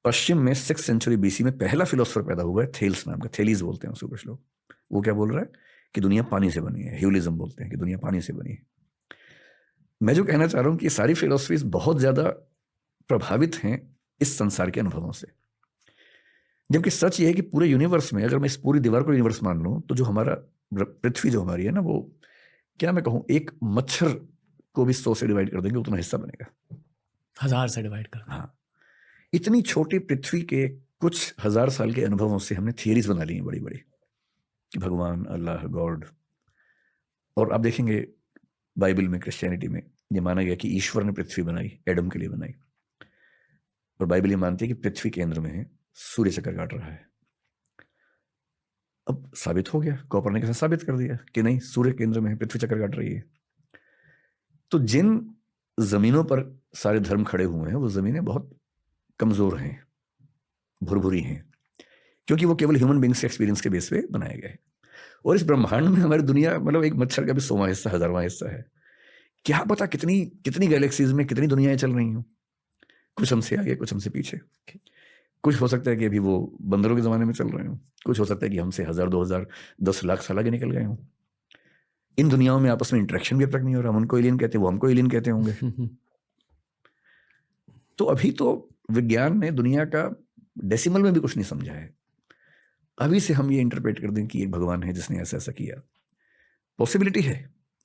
पश्चिम में 6th सेंचुरी बीसी में पहला फिलोसफर पैदा हुआ है, थेल्स नाम का, थेलीज बोलते हैं उसको कुछ लोग। वो क्या बोल रहा है कि दुनिया पानी से बनी है, ह्यूलिज्म बोलते हैं कि दुनिया पानी से बनी है। मैं जो कहना चाह रहा हूं कि ये सारी फिलोसफीज बहुत ज्यादा प्रभावित हैं इस संसार के अनुभवों से, जबकि सच ये है कि पूरे यूनिवर्स में, अगर मैं इस पूरी दीवार को यूनिवर्स मान लूं, तो जो हमारा पृथ्वी जो हमारी है ना, वो क्या मैं कहूं, एक मच्छर को भी 100 से डिवाइड कर देंगे उतना हिस्सा बनेगा, 1000 से डिवाइड कर। हाँ, इतनी छोटी पृथ्वी के कुछ हजार साल के अनुभवों से हमने थियरीज बना ली हैं बड़ी बड़ी, कि भगवान, अल्लाह, गॉड। और आप देखेंगे बाइबल में, क्रिश्चियनिटी में ये माना गया कि ईश्वर ने पृथ्वी बनाई, एडम के लिए बनाई। और बाइबल ये मानती है कि पृथ्वी केंद्र में है, सूर्य चक्कर काट रहा है। अब साबित हो गया, कोपरनिकस ने साबित कर दिया कि नहीं, सूर्य केंद्र में है, पृथ्वी चक्कर काट रही है। तो जिन जमीनों पर सारे धर्म खड़े हुए हैं, वो जमीनें बहुत कमजोर हैं, भुरभुरी हैं, क्योंकि वो केवल ह्यूमन बींग्स के एक्सपीरियंस के बेस पे बनाए गए। और इस ब्रह्मांड में हमारी दुनिया मतलब एक मच्छर का भी 100वां हिस्सा, 1000वां हिस्सा है। क्या पता कितनी कितनी गैलेक्सीज में कितनी दुनियाएं चल रही हों, कुछ हमसे आगे, कुछ हमसे पीछे। कुछ हो सकता है कि अभी वो बंदरों के जमाने में चल रहे हों, कुछ हो सकता है कि हमसे 1000, 2000, 10 लाख साल आगे निकल गए हों। इन दुनियाओं में आपस में इंटरेक्शन भी अब तक नहीं हो रहा। हम उनको एलियन कहते हैं, वो हमको एलियन कहते होंगे। तो अभी तो विज्ञान ने दुनिया का डेसिमल में भी कुछ नहीं समझा है। अभी से हम ये इंटरप्रेट कर दें कि एक भगवान है जिसने ऐसा ऐसा किया, पॉसिबिलिटी है।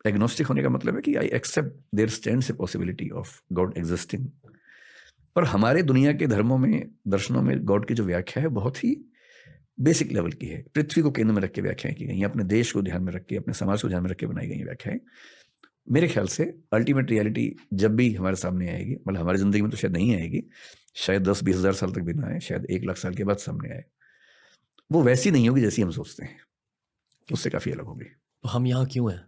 एग्नोस्टिक होने का मतलब है कि I accept there stands a possibility of God existing. पर हमारे दुनिया के धर्मों में, दर्शनों में गॉड की जो व्याख्या है बहुत ही बेसिक लेवल की है। पृथ्वी को केंद्र में रख के व्याख्याएं की गई, अपने देश को ध्यान में रख के, अपने समाज को ध्यान में रख के बनाई गई व्याख्याएं। मेरे ख्याल से अल्टीमेट रियलिटी जब भी हमारे सामने आएगी, मतलब हमारी जिंदगी में तो शायद नहीं आएगी, शायद 10-20 हज़ार साल तक भी ना आए, शायद 1 लाख साल के बाद सामने आए, वो वैसी नहीं होगी जैसी हम सोचते हैं, उससे काफी अलग होगी। तो हम यहाँ क्यों हैं?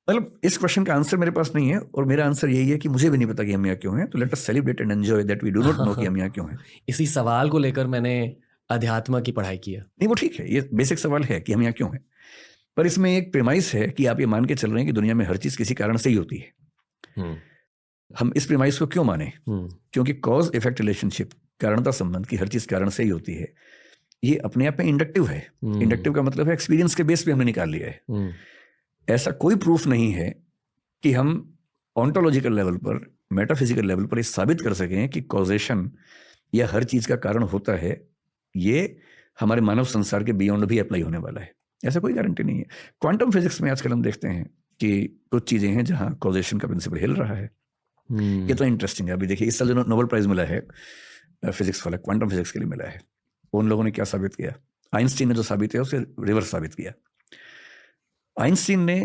मतलब इस क्वेश्चन का आंसर मेरे पास नहीं है, और मेरा आंसर यही है कि मुझे भी नहीं पता कि हम यहाँ क्यों हैं। तो let us celebrate and enjoy that we do not know कि हम यहाँ क्यों हैं। इसी सवाल को लेकर मैंने अध्यात्म की पढ़ाई की है। नहीं, वो ठीक है, ये बेसिक सवाल है कि हम यहाँ क्यों हैं, पर इसमें एक प्रेमाइस है कि आप ये मान के चल रहे हैं कि दुनिया में हर चीज किसी कारण से ही होती है। हम इस प्रेमाइस को क्यों माने? क्योंकि कॉज इफेक्ट रिलेशनशिप, कारणता संबंध की हर चीज कारण से ही होती है, ये अपने आप में इंडक्टिव है। इंडक्टिव का मतलब है एक्सपीरियंस के बेस पे हमने निकाल लिया है। ऐसा कोई प्रूफ नहीं है कि हम ऑन्टोलॉजिकल लेवल पर, मेटाफिजिकल लेवल पर ये साबित कर सकें कि कॉजेशन या हर चीज का कारण होता है। ये हमारे मानव संसार के बियॉन्ड भी अप्लाई होने वाला है, ऐसा कोई गारंटी नहीं है। क्वांटम फिजिक्स में आजकल हम देखते हैं कि कुछ चीजें हैं जहां कॉजेशन का प्रिंसिपल हिल रहा है। ये तो इंटरेस्टिंग है। अभी देखिए, इस साल जो नोबेल प्राइज मिला है फिजिक्स वाला, क्वांटम फिजिक्स के लिए मिला है, उन लोगों ने क्या साबित किया? आइंस्टीन ने जो साबित किया उसे रिवर्स साबित किया। आइंस्टीन ने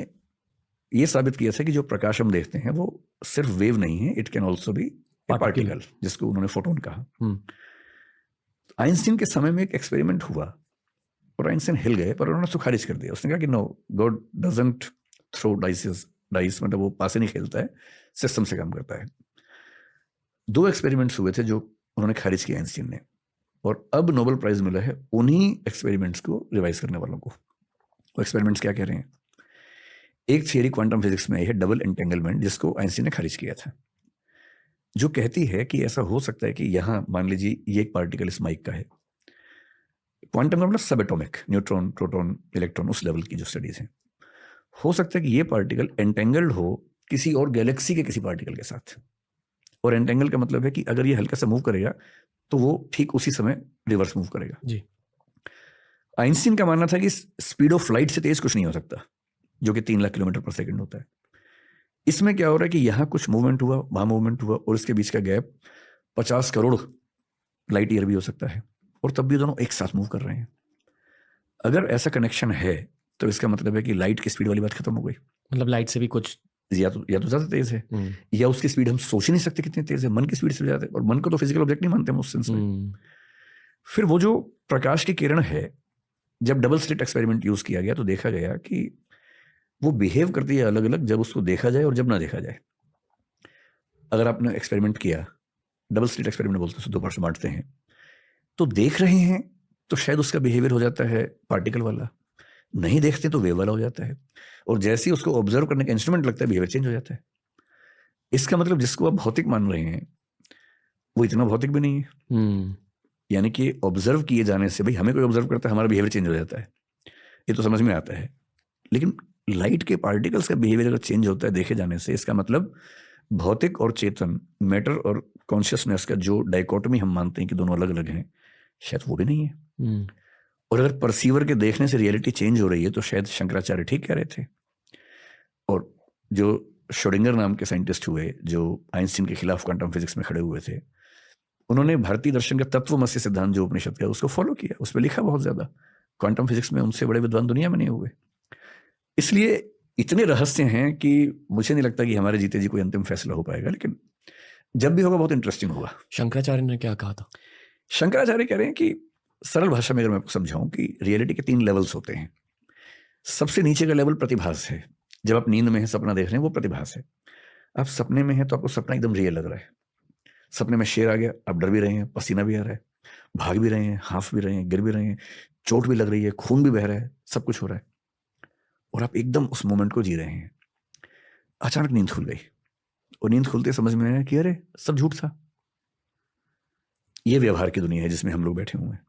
यह साबित किया था कि जो प्रकाश हम देखते हैं वो सिर्फ वेव नहीं है, it can also be particle, जिसको उन्होंने फोटोन कहा। आइंस्टीन के समय में एक एक्सपेरिमेंट हुआ और आइंस्टीन हिल गए, पर उन्होंने उसको खारिज कर दिया। उसने कहा कि no, God doesn't throw dice, मतलब वो पासे नहीं खेलता है, सिस्टम से काम करता है। 2 एक्सपेरिमेंट्स हुए थे जो उन्होंने खारिज किया आइंस्टीन ने, और अब नोबेल प्राइज मिला है उन्हीं एक्सपेरिमेंट्स को रिवाइज करने वालों को। वो एक्सपेरिमेंट्स क्या कह रहे हैं? एक थियरी क्वांटम फिजिक्स में आई है, डबल एंटेंगलमेंट, जिसको आइंस्टीन ने खारिज किया था, जो कहती है कि ऐसा हो सकता है कि यहां मान लीजिए ये एक पार्टिकल इस माइक का है। क्वांटम का मतलब सब एटॉमिक, न्यूट्रॉन, प्रोटॉन, इलेक्ट्रॉन, उस लेवल की जो स्टडीज हैं। हो सकता है कि ये पार्टिकल एंटेंगल्ड हो किसी और गैलेक्सी के किसी पार्टिकल के साथ। और एंटेंगल का मतलब है कि अगर ये हल्का सा मूव करेगा तो वो ठीक उसी समय रिवर्स मूव करेगा जी। आइंस्टीन का मानना था कि स्पीड ऑफ लाइट से तेज कुछ नहीं हो सकता, जो कि 3 लाख किलोमीटर पर सेकंड होता है। इसमें क्या हो रहा है कि यहां कुछ मूवमेंट हुआ, वहां मूवमेंट हुआ, और इसके बीच का गैप 50 करोड़ लाइट ईयर भी हो सकता है, और तब भी दोनों एक साथ मूव कर रहे हैं। अगर ऐसा कनेक्शन है तो इसका मतलब है कि लाइट की स्पीड वाली बात खत्म हो गई। मतलब लाइट से भी कुछ या तो ज़्यादा तेज है, या उसकी स्पीड हम सोच ही नहीं सकते कितनी तेज है, मन की स्पीड से ज़्यादा है, और मन को तो फिजिकल ऑब्जेक्ट नहीं मानते हम उस सेंस में। फिर वो जो प्रकाश की किरण है, जब डबल स्लिट एक्सपेरिमेंट यूज किया गया तो देखा गया कि वो बिहेव करती है अलग अलग जब उसको देखा जाए और जब ना देखा जाए। अगर आपने एक्सपेरिमेंट किया, डबल स्लिट एक्सपेरिमेंट बोलते हैं, दो पार्ट से बांटते हैं, तो देख रहे हैं तो शायद उसका बिहेवियर हो जाता है पार्टिकल वाला, नहीं देखते तो वेव वाला हो जाता है, और जैसे ही उसको ऑब्जर्व करने का इंस्ट्रूमेंट लगता है बिहेवियर चेंज हो जाता है। इसका मतलब जिसको आप भौतिक मान रहे हैं वो इतना भौतिक भी नहीं है। यानी कि ऑब्जर्व किए जाने से, भाई हमें कोई ऑब्जर्व करता है हमारा बिहेवियर चेंज हो जाता है, ये तो समझ में आता है, लेकिन लाइट के पार्टिकल्स का बिहेवियर अगर चेंज होता है देखे जाने से, इसका मतलब भौतिक और चेतन, मैटर और कॉन्शियसनेस का जो डाइकोटमी हम मानते हैं कि दोनों अलग अलग हैं, शायद वो भी नहीं है। और अगर परसीवर के देखने से रियलिटी चेंज हो रही है तो शायद शंकराचार्य ठीक कह रहे थे। और जो श्रोडिंगर नाम के साइंटिस्ट हुए जो आइंस्टीन के खिलाफ क्वांटम फिजिक्स में खड़े हुए थे, उन्होंने भारतीय दर्शन का तत्वमसी सिद्धांत जो उपनिषद का उसको फॉलो किया, उस पर लिखा बहुत ज्यादा। क्वांटम फिजिक्स में उनसे बड़े विद्वान दुनिया में नहीं हुए। इसलिए इतने रहस्य हैं कि मुझे नहीं लगता कि हमारे जीते जी कोई अंतिम फैसला हो पाएगा, लेकिन जब भी होगा बहुत इंटरेस्टिंग होगा। शंकराचार्य ने क्या कहा था? शंकराचार्य कह रहे हैं कि सरल भाषा में अगर मैं आपको समझाऊं कि रियलिटी के 3 लेवल्स होते हैं। सबसे नीचे का लेवल प्रतिभास है। जब आप नींद में हैं, सपना देख रहे हैं, वो प्रतिभास है। आप सपने में हैं तो आपको सपना एकदम रियल लग रहा है। सपने में शेर आ गया, आप डर भी रहे हैं, पसीना भी आ रहा है, भाग भी रहे हैं, हाफ भी रहे हैं, गिर भी रहे हैं, चोट भी लग रही है, खून भी बह रहा है, सब कुछ हो रहा है, और आप एकदम उस मोमेंट को जी रहे हैं। अचानक नींद खुल गई, और नींद खुलते समझ में आया कि अरे सब झूठ था। ये व्यवहार की दुनिया है जिसमें हम लोग बैठे हुए हैं।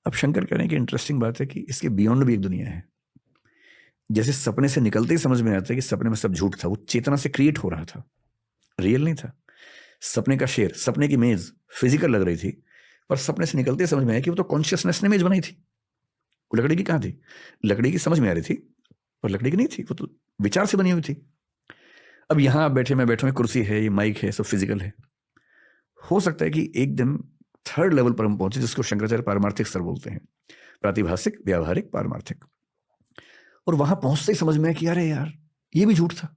अब शंकर कह रहे हैं कि इंटरेस्टिंग बात है कि इसके बियॉन्ड भी एक दुनिया है। जैसे सपने से निकलते ही समझ में आता है कि सपने में सब झूठ था, वो चेतना से क्रिएट हो रहा था, रियल नहीं था। सपने का शेर, सपने की मेज फिजिकल लग रही थी, पर सपने से निकलते ही समझ में आया कि वो तो कॉन्शियसनेस ने मेज बनाई थी। वो लकड़ी की कहाँ थी? लकड़ी की समझ में आ रही थी, पर लकड़ी की नहीं थी, वो तो विचार से बनी हुई थी। अब यहां आप बैठे, मैं बैठा हूं, कुर्सी है, ये माइक है, सब फिजिकल है। हो सकता है कि एक दिन थर्ड लेवल पर हम पहुंचे जिसको शंकराचार्य पारमार्थिक स्तर बोलते हैं, प्रातिभासिक, व्यावहारिक, पारमार्थिक। और वहां पहुंचते ही समझ में आया कि अरे यार ये भी झूठ था।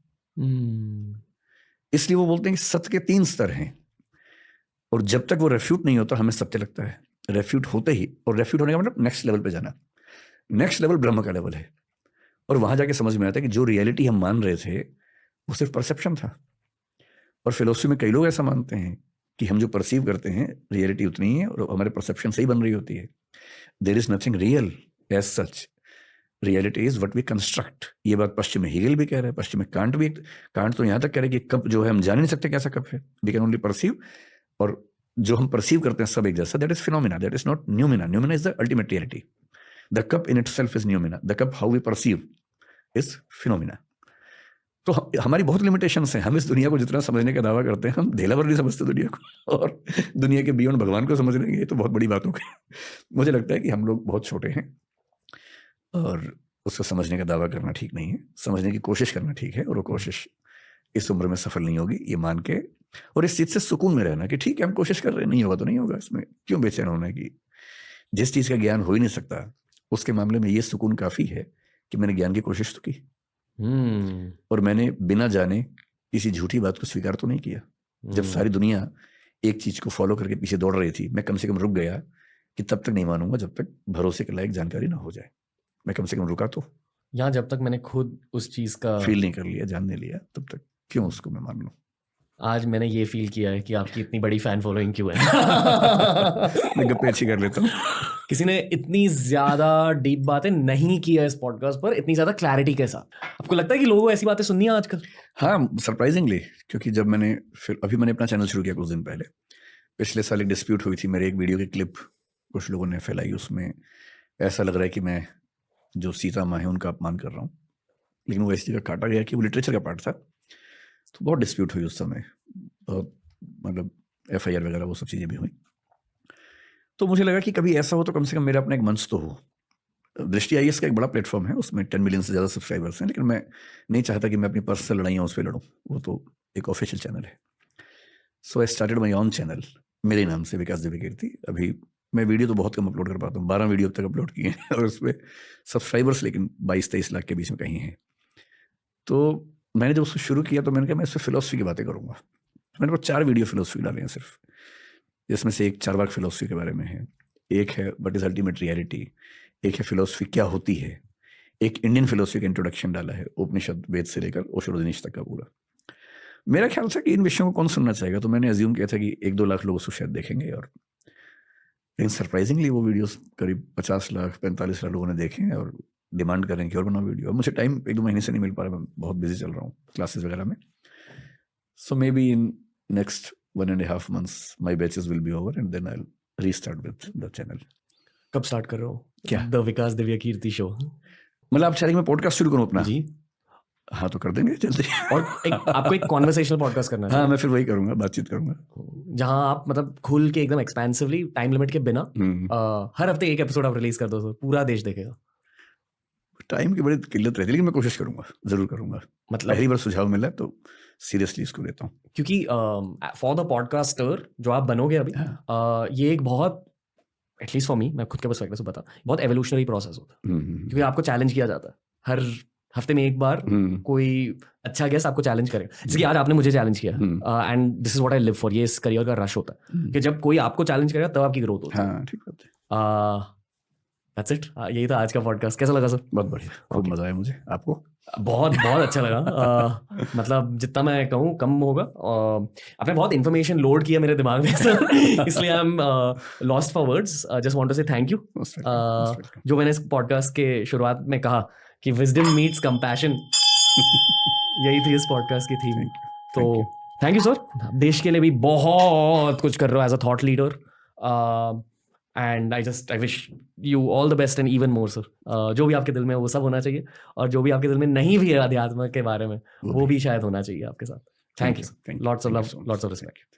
इसलिए वो बोलते हैं कि सत्य के 3 स्तर हैं, और जब तक वो रेफ्यूट नहीं होता हमें सत्य लगता है। रेफ्यूट होते ही, और रेफ्यूट होने का मतलब नेक्स्ट लेवल पे जाना। नेक्स्ट लेवल ब्रह्म का लेवल है, और वहां जाके समझ में आता है कि जो रियलिटी हम मान रहे थे वो सिर्फ परसेप्शन था। और फिलोसफी में कई लोग ऐसा मानते हैं कि हम जो परसीव करते हैं रियलिटी उतनी ही है, और हमारे परसेप्शन से ही बन रही होती है। There is nothing real as such, reality is what we construct. ये बात पश्चिम में हीगल भी कह रहा है, पश्चिम में कांट भी। कांट तो यहाँ तक कह रहे हैं कि कप जो है हम जान नहीं सकते कैसा कप है, वी कैन ओनली परसीव, और जो हम परसीव करते हैं सब एक जैसा, that is phenomena, that is not noumena. Noumena is the ultimate reality, the cup in itself is noumena, the cup how we perceive is phenomena. तो हमारी बहुत लिमिटेशंस हैं। हम इस दुनिया को जितना समझने का दावा करते हैं, हम ढेला भर नहीं समझते दुनिया को, और दुनिया के बियॉन्ड भगवान को समझ लेंगे, ये तो बहुत बड़ी बात हो गई। मुझे लगता है कि हम लोग बहुत छोटे हैं, और उसको समझने का दावा करना ठीक नहीं है। समझने की कोशिश करना ठीक है, और वो कोशिश इस उम्र में सफल नहीं होगी, ये मान के, और इस चीज से सुकून में रहना कि ठीक है हम कोशिश कर रहे हैं, नहीं होगा तो नहीं होगा। इसमें क्यों बेचैन होना है कि जिस चीज का ज्ञान हो ही नहीं सकता, उसके मामले में ये सुकून काफी है कि मैंने ज्ञान की कोशिश तो की, और मैंने बिना जाने किसी झूठी बात को स्वीकार तो नहीं किया। जब सारी दुनिया एक चीज को फॉलो करके पीछे दौड़ रही थी, मैं कम से कम रुक गया कि तब तक नहीं मानूंगा जब तक भरोसे के लायक जानकारी ना हो जाए। मैं कम से कम रुका तो, या जब तक मैंने खुद उस चीज का फील नहीं कर लिया, जान नहीं लिया, तब तक क्यों उसको मैं मान लूं। आज मैंने ये फील किया है कि आपकी इतनी बड़ी फैन फॉलोइंग क्यों है। मैं गप्पे अच्छी कर लेता हूँ। किसी ने इतनी ज्यादा डीप बातें नहीं की है इस पॉडकास्ट पर, इतनी ज्यादा क्लैरिटी के साथ। आपको लगता है कि लोगों को ऐसी बातें सुननी है आजकल? हाँ, सरप्राइजिंगली, क्योंकि जब मैंने फिर अभी मैंने अपना चैनल शुरू किया कुछ दिन पहले, पिछले साल एक डिस्प्यूट हुई थी, मेरे एक वीडियो की क्लिप कुछ लोगों ने फैलाई, उसमें ऐसा लग रहा है कि मैं जो सीता माँ है उनका अपमान कर रहा हूँ, लेकिन वो ऐसी जगह काटा गया कि वो लिटरेचर का पार्ट था। तो बहुत डिस्प्यूट हुई उस समय, बहुत मतलब FIR वगैरह वो सब चीज़ें भी हुई। तो मुझे लगा कि कभी ऐसा हो तो कम से कम मेरा अपना एक मंच तो हो। दृष्टि IAS का एक बड़ा प्लेटफॉर्म है, उसमें 10 मिलियन से ज़्यादा सब्सक्राइबर्स हैं, लेकिन मैं नहीं चाहता कि मैं अपनी पर्सनल लड़ाइयाँ उस पर लड़ूँ, वो तो एक ऑफिशियल चैनल है। So I started my own channel मेरे नाम से, विकास दिव्यकीर्ति। अभी मैं वीडियो तो बहुत कम अपलोड कर पाता हूँ, 12 वीडियो अब तक अपलोड किए हैं, और उस पर सब्सक्राइबर्स लेकिन 22-23 लाख के बीच में कहीं हैं। तो मैंने जब उसको शुरू किया तो मैंने कहा मैं इससे फिलोसफी की बातें करूँगा। मैंने वो 4 वीडियो फिलोसफी डाले हैं सिर्फ, जिसमें से एक चार्वाक फिलोसफी के बारे में है, एक है व्हाट इज अल्टीमेट रियलिटी, एक है फिलोसफी क्या होती है, एक इंडियन फिलोसफी का इंट्रोडक्शन डाला है, उपनिषद वेद से लेकर ओशो रजनीश तक का पूरा। मेरा ख्याल था कि इन विषयों को कौन सुनना चाहेगा, तो मैंने अज्यूम किया था कि 1-2 लाख लोग उसको शायद देखेंगे, और लेकिन सरप्राइजिंगली वो वीडियोस करीब 50 लाख 45 लाख लोगों ने देखे हैं और डिमांड कर रहे हैं कि और बनाओ वीडियो। अब मुझे टाइम 1-2 महीने से नहीं मिल पा रहा, मैं बहुत बिजी चल रहा हूँ क्लासेस वगैरह में। So maybe in next 1.5 months my batches will be over and then I'll restart with the channel. कब स्टार्ट कर रहे हो? क्या? The Vikas Divya Kirti show. मतलब आप चाहेंगे मैं पॉडकास्ट शुरू करूं अपना? जी। हाँ तो कर देंगे जल्दी। और आपको एक कॉन्वर्सेशनल पॉडकास्ट करना है। हाँ मैं फिर वही करूंगा, बातचीत करूंगा, जहां आप मतलब खुल के एकदम एक्सपेंसिवली टाइम लिमिट के बिना हर हफ्ते एक एपिसोड आप रिलीज कर दो, तो पूरा देश देखेगा। टाइम की बड़ी किल्लत रहती है, लेकिन मैं कोशिश करूंगा, जरूर करूंगा। मतलब पहली बार सुझाव मिला तो सीरियसली इसको लेता हूँ, क्योंकि फॉर द पॉडकास्टर जो आप बनोगे अभी, ये एक बहुत, एटलीस्ट फॉर मी, मैं खुद के पर्सपेक्टिव से बता, बहुत एवोल्यूशनरी प्रोसेस होता है, क्योंकि आपको चैलेंज किया जाता है हर हफ्ते में एक बार। कोई अच्छा गेस्ट आपको चैलेंज करेगा, जैसे कि आज आपने मुझे चैलेंज किया, and this is what I live for. ये इस करियर का रश होता है कि जब कोई आपको चैलेंज करेगा तब आपकी ग्रोथ होती है। हाँ ठीक बात है। दैट्स इट, यही था आज का पॉडकास्ट। कैसा लगा सर? बहुत बढ़िया, खूब मजा आया मुझे। आपको? बहुत बहुत अच्छा लगा। मतलब जितना मैं कहूँ कम होगा। आपने बहुत इन्फॉर्मेशन लोड किया मेरे दिमाग में सर, इसलिए I am lost for words. Just want to say thank you. जो मैंने इस पॉडकास्ट के शुरुआत में कहा कि विजडम मीट्स कंपैशन, यही थी इस पॉडकास्ट की थीम। तो थैंक यू सर। देश के लिए भी बहुत कुछ कर रहे हो as a thought leader, and I wish you all the best and even more sir. जो भी आपके दिल में है वो सब होना चाहिए, और जो भी आपके दिल में नहीं भी है अध्यात्म के बारे में वो भी शायद होना चाहिए आपके साथ। Thank you, lots of love, lots of respect.